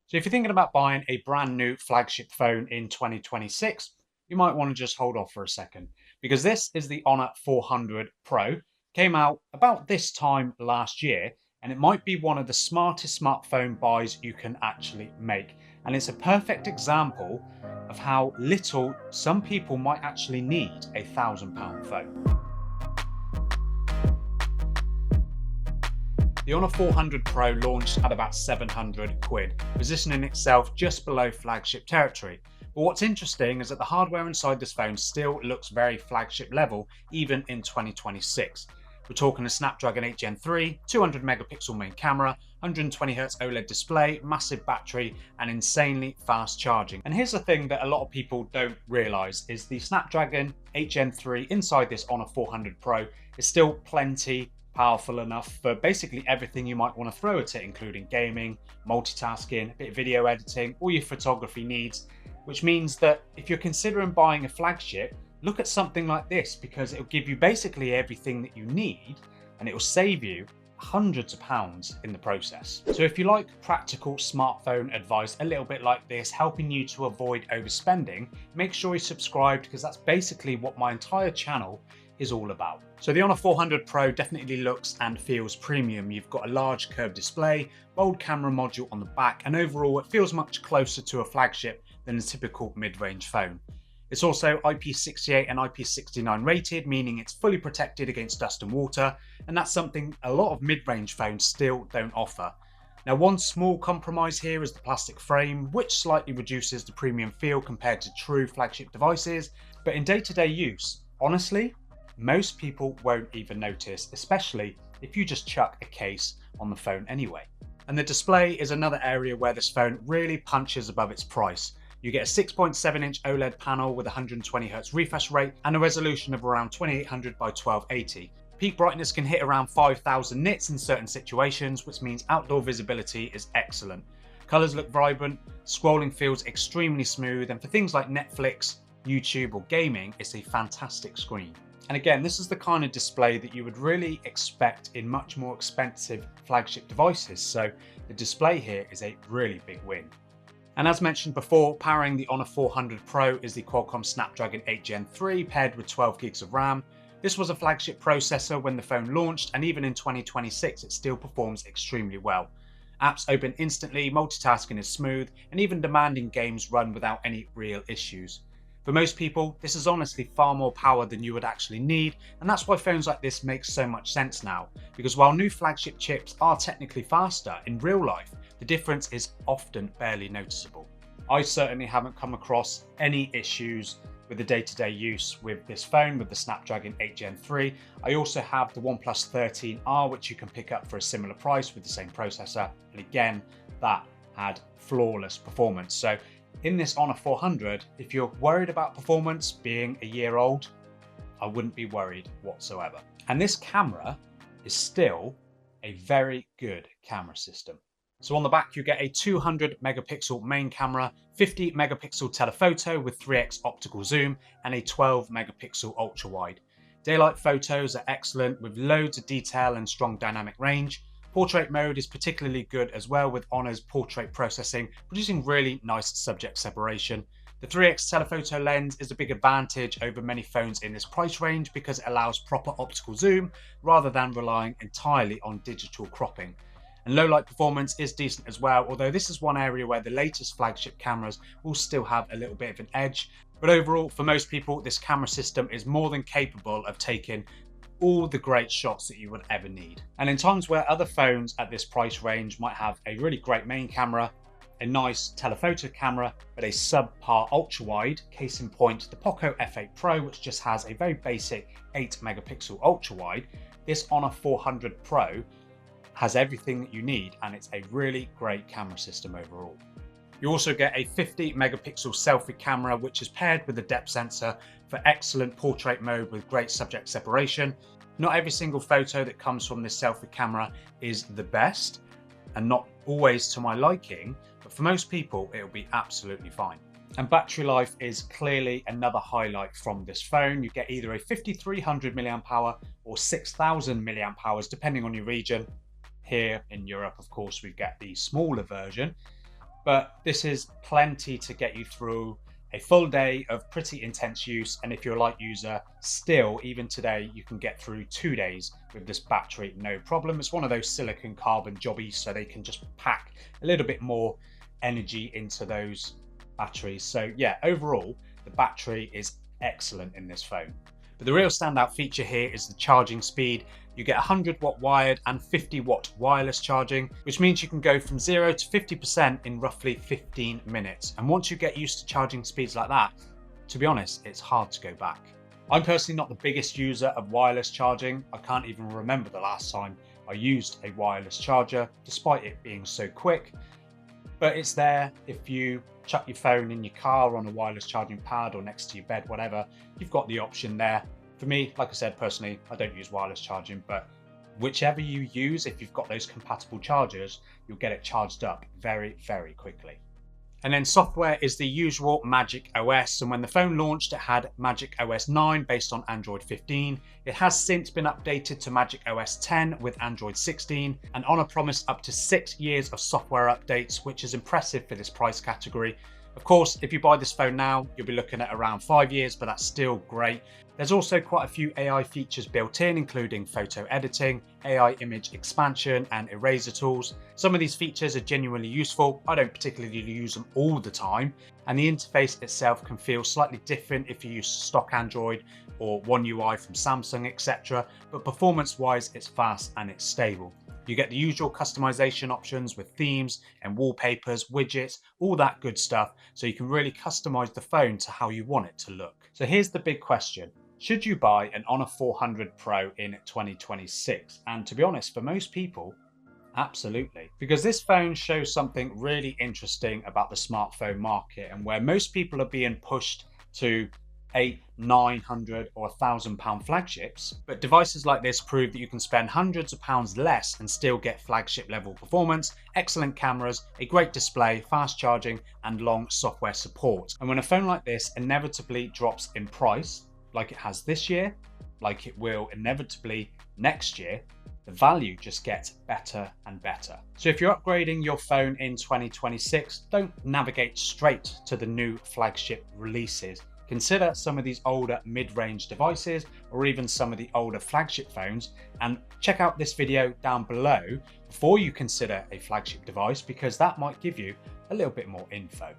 So if you're thinking about buying a brand new flagship phone in 2026, you might want to just hold off for a second because this is the Honor 400 Pro. Came out about this time last year, and it might be one of the smartest smartphone buys you can actually make. And it's a perfect example of how little some people might actually need a £1,000 phone. The Honor 400 Pro launched at about 700 quid, positioning itself just below flagship territory. But what's interesting is that the hardware inside this phone still looks very flagship level, even in 2026. We're talking a Snapdragon 8 Gen 3, 200 megapixel main camera, 120Hz OLED display, massive battery, and insanely fast charging. And here's the thing that a lot of people don't realize is the Snapdragon 8 Gen 3 inside this Honor 400 Pro is still plenty powerful enough for basically everything you might want to throw at it, including gaming, multitasking, a bit of video editing, all your photography needs, which means that if you're considering buying a flagship, look at something like this because it'll give you basically everything that you need and it will save you hundreds of pounds in the process. So if you like practical smartphone advice, a little bit like this, helping you to avoid overspending, make sure you're subscribed because that's basically what my entire channel is all about. So the Honor 400 Pro definitely looks and feels premium. You've got a large curved display, bold camera module on the back, and overall it feels much closer to a flagship than a typical mid-range phone. It's also IP68 and IP69 rated, meaning it's fully protected against dust and water, and that's something a lot of mid-range phones still don't offer. Now, one small compromise here is the plastic frame, which slightly reduces the premium feel compared to true flagship devices, but in day-to-day use, honestly, most people won't even notice, especially if you just chuck a case on the phone anyway. And the display is another area where this phone really punches above its price. You get a 6.7-inch OLED panel with 120Hz refresh rate and a resolution of around 2800 by 1280. Peak brightness can hit around 5000 nits in certain situations, which means outdoor visibility is excellent. Colors look vibrant, scrolling feels extremely smooth, and for things like Netflix, YouTube, or gaming, it's a fantastic screen. And again, this is the kind of display that you would really expect in much more expensive flagship devices, so the display here is a really big win. And as mentioned before, powering the Honor 400 Pro is the Qualcomm Snapdragon 8 Gen 3 paired with 12 gigs of RAM. This was a flagship processor when the phone launched, and even in 2026 it still performs extremely well. Apps open instantly, multitasking is smooth, and even demanding games run without any real issues. For most people, this is honestly far more power than you would actually need, and that's why phones like this make so much sense now, because while new flagship chips are technically faster, in real life, the difference is often barely noticeable. I certainly haven't come across any issues with the day-to-day use with this phone, with the Snapdragon 8 Gen 3. I also have the OnePlus 13R, which you can pick up for a similar price with the same processor, and again, that had flawless performance. So in this Honor 400, if you're worried about performance being a year old, I wouldn't be worried whatsoever. And this camera is still a very good camera system. So on the back, you get a 200 megapixel main camera, 50 megapixel telephoto with 3x optical zoom, and a 12 megapixel ultra wide. Daylight photos are excellent with loads of detail and strong dynamic range. Portrait mode is particularly good as well, with Honor's portrait processing producing really nice subject separation. The 3x telephoto lens is a big advantage over many phones in this price range because it allows proper optical zoom rather than relying entirely on digital cropping. And low light performance is decent as well, although this is one area where the latest flagship cameras will still have a little bit of an edge. But overall, for most people, this camera system is more than capable of taking all the great shots that you would ever need. And in times where other phones at this price range might have a really great main camera, a nice telephoto camera, but a subpar ultra wide, case in point the Poco F8 Pro, which just has a very basic 8 megapixel ultra wide, this Honor 400 Pro has everything that you need, and it's a really great camera system overall. You also get a 50 megapixel selfie camera, which is paired with a depth sensor for excellent portrait mode with great subject separation. Not every single photo that comes from this selfie camera is the best, and not always to my liking, but for most people, it'll be absolutely fine. And battery life is clearly another highlight from this phone. You get either a 5300 mAh or 6000 mAh, depending on your region. Here in Europe, of course, we get the smaller version. but this is plenty to get you through a full day of pretty intense use. And if you're a light user, still, even today, you can get through 2 days with this battery, no problem. It's one of those silicon carbon jobbies, so they can just pack a little bit more energy into those batteries. So yeah, overall, the battery is excellent in this phone. But the real standout feature here is the charging speed. You get 100-watt wired and 50-watt wireless charging, which means you can go from 0 to 50% in roughly 15 minutes. And once you get used to charging speeds like that, to be honest, it's hard to go back. I'm personally not the biggest user of wireless charging. I can't even remember the last time I used a wireless charger, despite it being so quick. But it's there if you chuck your phone in your car on a wireless charging pad or next to your bed, whatever, you've got the option there. For me, like I said, personally, I don't use wireless charging, but whichever you use, if you've got those compatible chargers, you'll get it charged up very, very quickly. And then software is the usual Magic OS. And when the phone launched, it had Magic OS 9 based on Android 15. It has since been updated to Magic OS 10 with Android 16. And Honor promised up to 6 years of software updates, which is impressive for this price category. Of course, if you buy this phone now, you'll be looking at around 5 years, but that's still great. There's also quite a few AI features built in, including photo editing, AI image expansion, and eraser tools. Some of these features are genuinely useful. I don't particularly use them all the time, and the interface itself can feel slightly different if you use stock Android or One UI from Samsung, etc. But performance-wise, it's fast and it's stable. You get the usual customization options with themes and wallpapers, widgets, all that good stuff, so you can really customize the phone to how you want it to look. So here's the big question. Should you buy an Honor 400 Pro in 2026? And to be honest, for most people, absolutely. Because this phone shows something really interesting about the smartphone market, and where most people are being pushed to $800, $900 or £1,000 flagships, but devices like this prove that you can spend hundreds of pounds less and still get flagship level performance, excellent cameras, a great display, fast charging, and long software support. And when a phone like this inevitably drops in price, like it has this year, like it will inevitably next year, the value just gets better and better. So if you're upgrading your phone in 2026, don't navigate straight to the new flagship releases. Consider some of these older mid-range devices or even some of the older flagship phones, and check out this video down below before you consider a flagship device, because that might give you a little bit more info.